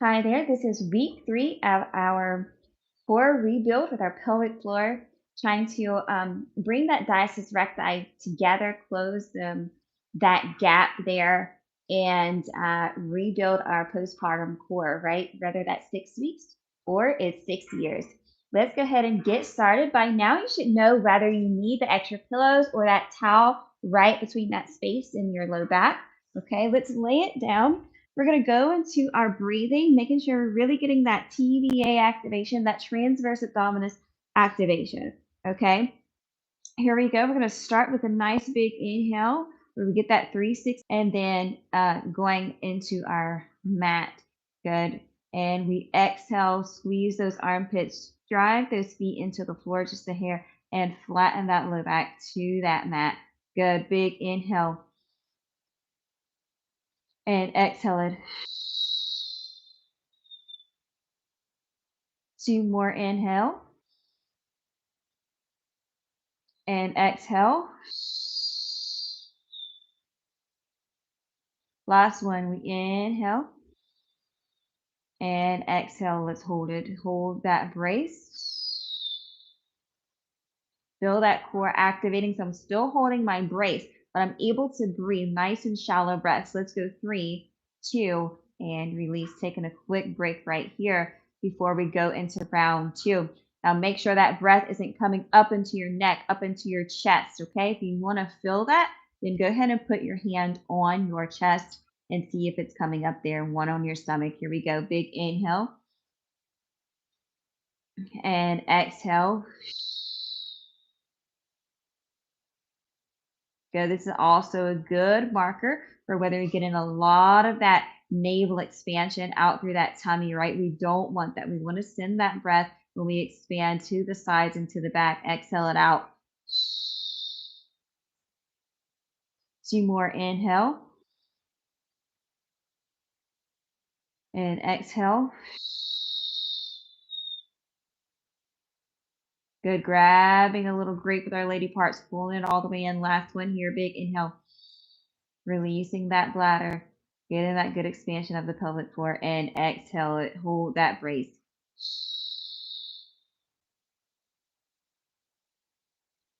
Hi there, this is week 3 of our core rebuild with our pelvic floor, trying to bring that diastasis recti together, close that gap there, and rebuild our postpartum core, right? Whether that's 6 weeks or it's 6 years. Let's go ahead and get started. By now, you should know whether you need the extra pillows or that towel right between that space in your low back. Okay, let's lay it down. We're going to go into our breathing, making sure we're really getting that TVA activation, that transverse abdominis activation. Okay, here we go. We're going to start with a nice big inhale where we get that 3-6, and then going into our mat. Good. And we exhale, squeeze those armpits, drive those feet into the floor just a hair, and flatten that low back to that mat. Good. Big inhale. And exhale it. 2 more inhale. And exhale. Last one, we inhale and exhale. Let's hold it. Hold that brace. Feel that core activating. So I'm still holding my brace, but I'm able to breathe nice and shallow breaths. Let's go 3, 2, and release. Taking a quick break right here before we go into round 2. Now make sure that breath isn't coming up into your neck, up into your chest, okay? If you want to feel that, then go ahead and put your hand on your chest and see if it's coming up there. One on your stomach. Here we go. Big inhale and exhale. Good. This is also a good marker for whether you're getting a lot of that navel expansion out through that tummy, right? We don't want that. We want to send that breath when we expand to the sides and to the back. Exhale it out. 2 more inhale and exhale. Good. Grabbing a little grape with our lady parts, pulling it all the way in. Last one here. Big inhale. Releasing that bladder, getting that good expansion of the pelvic floor, and exhale it. Hold that brace.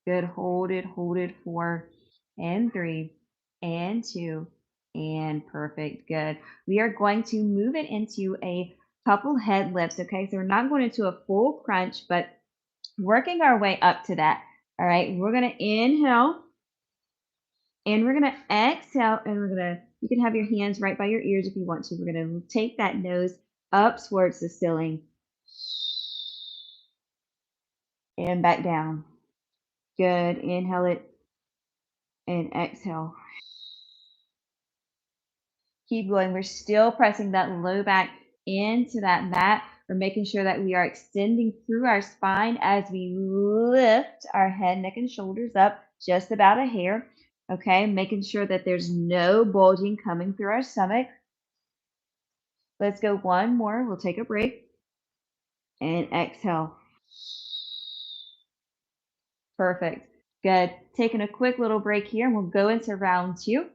Good. Hold it. Hold it. 4 and 3 and 2 and perfect. Good. We are going to move it into a couple head lifts. Okay. So we're not going into a full crunch, but working our way up to that. All right. We're going to inhale and we're going to exhale, and you can have your hands right by your ears if you want to. We're going to take that nose up towards the ceiling and back down. Good. Inhale it and exhale. Keep going. We're still pressing that low back into that mat. We're making sure that we are extending through our spine as we lift our head, neck, and shoulders up just about a hair. Okay, making sure that there's no bulging coming through our stomach. Let's go one more. We'll take a break and exhale. Perfect. Good. Taking a quick little break here, and we'll go into round 2.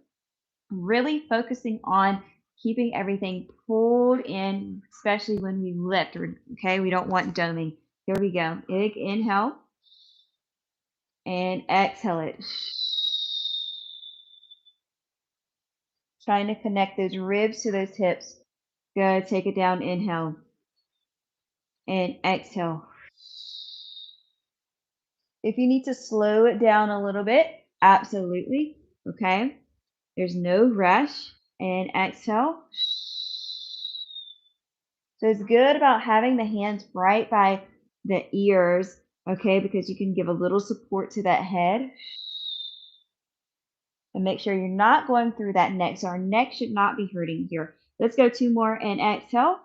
Really focusing on keeping everything pulled in, especially when we lift. Okay, we don't want doming. Here we go. Big inhale and exhale it. Trying to connect those ribs to those hips. Good. Take it down. Inhale and exhale. If you need to slow it down a little bit, absolutely. Okay. There's no rush. And exhale. So it's good about having the hands right by the ears, okay, because you can give a little support to that head. And make sure you're not going through that neck. So our neck should not be hurting here. Let's go 2 more and exhale.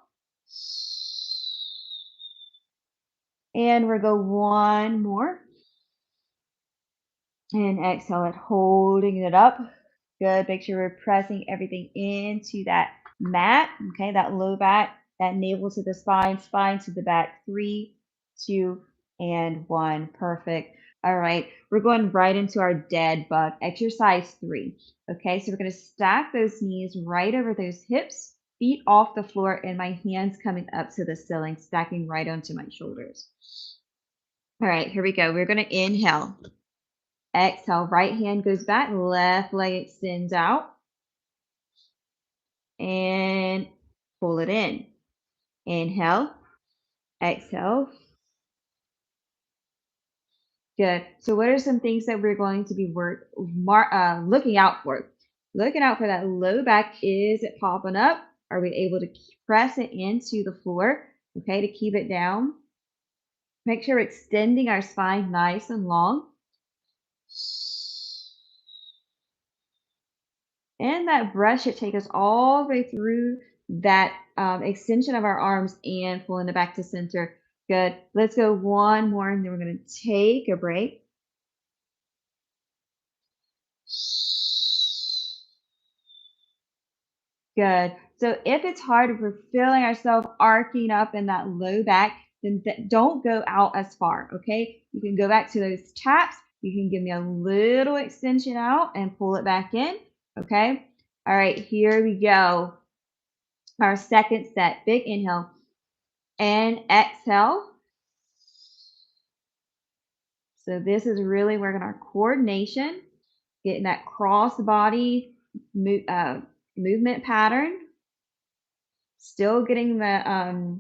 And we'll go 1 more. And exhale it, holding it up. Good. Make sure we're pressing everything into that mat. Okay, that low back, that navel to the spine, spine to the back. 3, 2, and 1. Perfect. All right, we're going right into our dead bug, exercise 3. Okay, so we're going to stack those knees right over those hips. feet off the floor and my hands coming up to the ceiling, stacking right onto my shoulders. All right, here we go. We're going to inhale. Exhale, right hand goes back, left leg extends out, and pull it in. Inhale, exhale. Good. So what are some things that we're going to be looking out for? Looking out for that low back. Is it popping up? Are we able to press it into the floor? Okay, to keep it down. Make sure we're extending our spine nice and long. And that breath should take us all the way through that extension of our arms and pulling it back to center. Good. Let's go one more, and then we're going to take a break. Good. So if it's hard, if we're feeling ourselves arcing up in that low back, then don't go out as far, okay? You can go back to those taps. You can give me a little extension out and pull it back in, okay? All right, here we go. Our second set, big inhale and exhale. So this is really working our coordination, getting that cross body movement pattern. Still getting the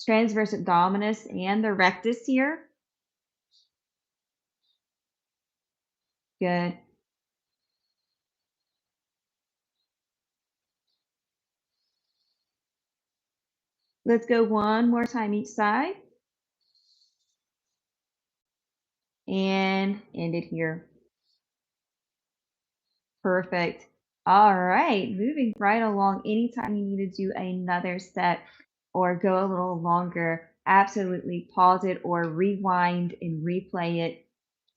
transverse abdominis and the rectus here. Good. Let's go one more time each side. And end it here. Perfect. All right, moving right along. Anytime you need to do another set or go a little longer, absolutely pause it or rewind and replay it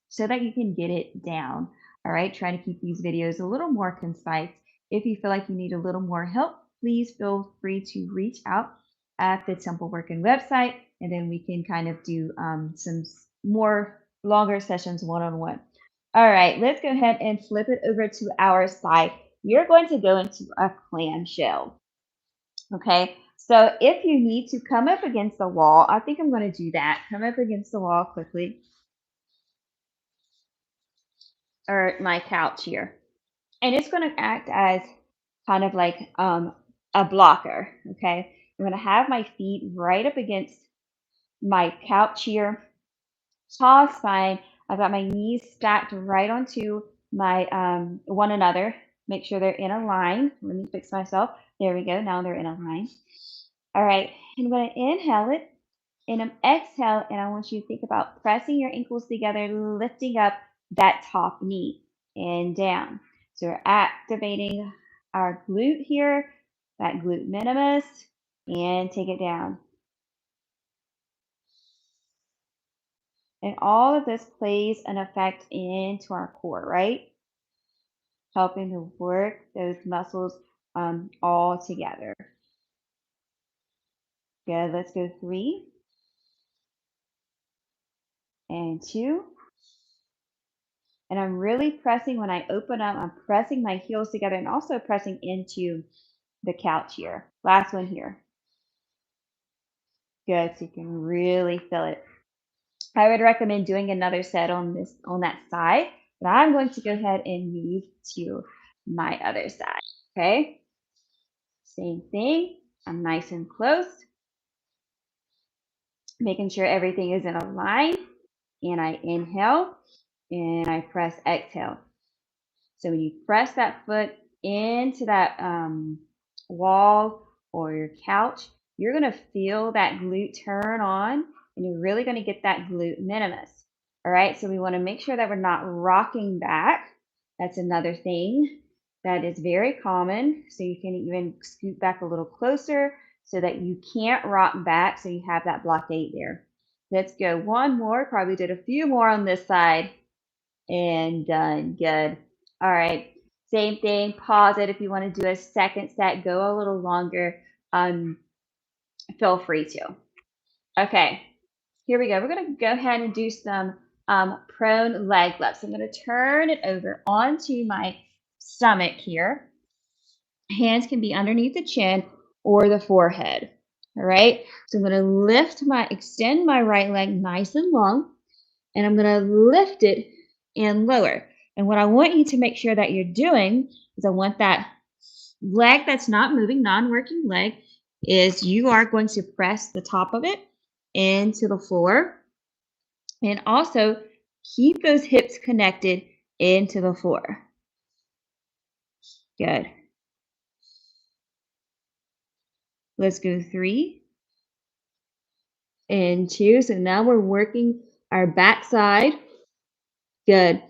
so that you can get it down. All right, try to keep these videos a little more concise. If you feel like you need a little more help, please feel free to reach out at the Temple Working website, and then we can kind of do some more longer sessions one-on-one. All right, let's go ahead and flip it over to our side. You're going to go into a clamshell. Okay, so if you need to come up against the wall, I think I'm going to do that. Come up against the wall quickly, or my couch here. And it's going to act as kind of like a blocker. Okay, I'm going to have my feet right up against my couch here, tall spine. I've got my knees stacked right onto my one another. Make sure they're in a line. Let me fix myself. There we go. Now they're in a line. All right, I'm going to inhale it and exhale, and I want you to think about pressing your ankles together, lifting up that top knee and down. So we're activating our glute here, that glute minimus, and take it down. And all of this plays an effect into our core, right? Helping to work those muscles all together. Good. Let's go 3 and 2. And I'm really pressing when I open up, I'm pressing my heels together and also pressing into the couch here. Last one here. Good. So you can really feel it. I would recommend doing another set on that side, but I'm going to go ahead and move to my other side. Okay. Same thing. I'm nice and close, making sure everything is in a line. And I inhale and I press exhale. So when you press that foot into that wall or your couch, you're going to feel that glute turn on, and you're really going to get that glute minimus. All right, so we want to make sure that we're not rocking back. That's another thing that is very common. So you can even scoot back a little closer so that you can't rock back, so you have that blockade there. Let's go one more. Probably did a few more on this side. And done. Good. All right. Same thing. Pause it if you want to do a second set. Go a little longer. Feel free to. Okay. Here we go. We're going to go ahead and do some prone leg lifts. I'm going to turn it over onto my stomach here. Hands can be underneath the chin or the forehead. All right. So I'm going to extend my right leg nice and long, and I'm going to lift it and lower. And what I want you to make sure that you're doing is I want that leg that's not moving, non-working leg, is you are going to press the top of it into the floor and also keep those hips connected into the floor. Good. Let's go 3 and 2. So now we're working our back side. Good.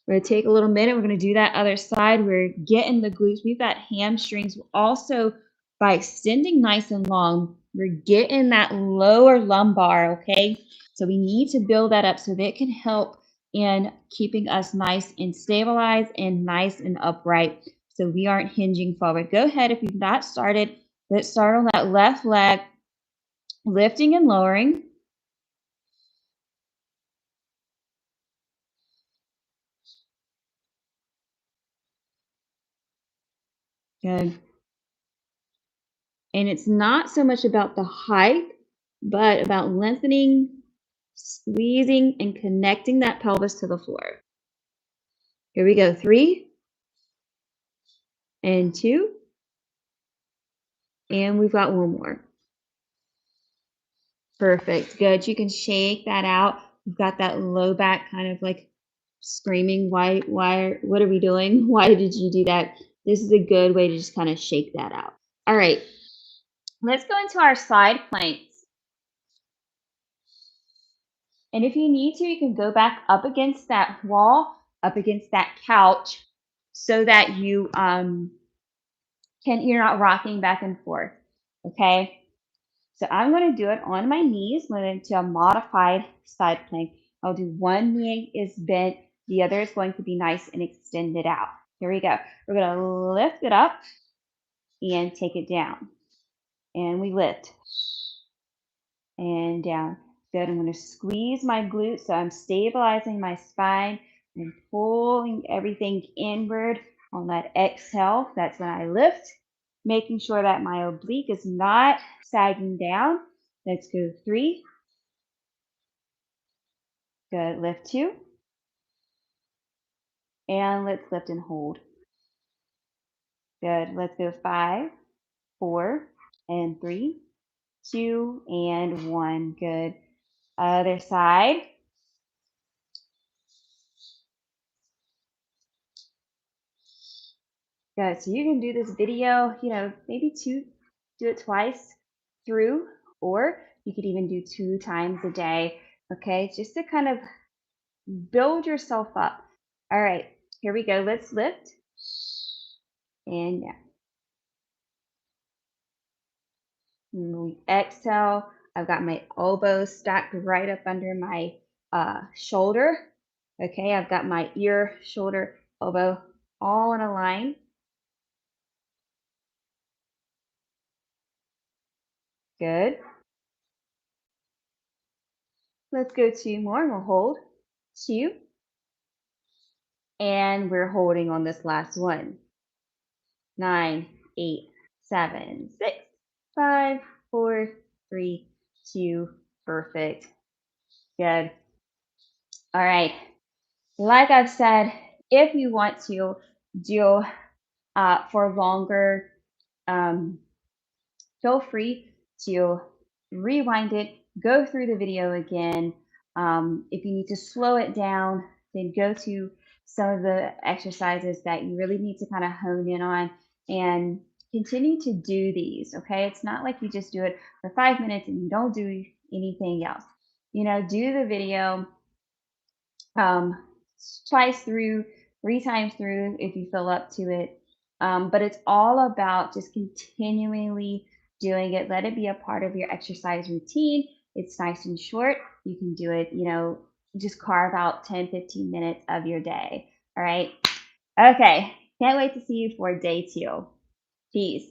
We're going to take a little minute. We're going to do that other side. We're getting the glutes. We've got hamstrings. Also, by extending nice and long, we're getting that lower lumbar, okay? So we need to build that up so that it can help in keeping us nice and stabilized and nice and upright so we aren't hinging forward. Go ahead. If you've not started, let's start on that left leg, lifting and lowering. Good. And it's not so much about the height, but about lengthening, squeezing, and connecting that pelvis to the floor. Here we go. 3 and 2. And we've got one more. Perfect. Good. You can shake that out. You've got that low back kind of like screaming, what are we doing? Why did you do that? This is a good way to just kind of shake that out. All right. Let's go into our side planks. And if you need to, you can go back up against that wall, up against that couch, so that you're not rocking back and forth. Okay. So I'm going to do it on my knees. I'm going to do a modified side plank. I'll do one knee is bent, the other is going to be nice and extended out. Here we go. We're going to lift it up and take it down. And we lift and down. Good. I'm going to squeeze my glutes so I'm stabilizing my spine and pulling everything inward on that exhale. That's when I lift, making sure that my oblique is not sagging down. Let's go 3. Good. Lift 2. And let's lift and hold. Good. Let's go 5, 4, and 3, 2, and 1. Good. Other side. Good. So you can do this video, maybe do it twice through, or you could even do 2 times a day. Okay. Just to kind of build yourself up. All right. Here we go. Let's lift. And down. And we exhale. I've got my elbows stacked right up under my shoulder. Okay. I've got my ear, shoulder, elbow all in a line. Good. Let's go 2 more. We'll hold 2. And we're holding on this last one. 9, 8, 7, 6, 5, 4, 3, 2. Perfect. Good. All right. Like I've said, if you want to do for longer, feel free to rewind it, go through the video again. If you need to slow it down, then go to some of the exercises that you really need to kind of hone in on and continue to do these. Okay. It's not like you just do it for 5 minutes and you don't do anything else. Do the video twice through, 3 times through if you feel up to it. But it's all about just continually doing it. Let it be a part of your exercise routine. It's nice and short. You can do it, just carve out 10, 15 minutes of your day. All right. Okay. Can't wait to see you for day 2. Peace.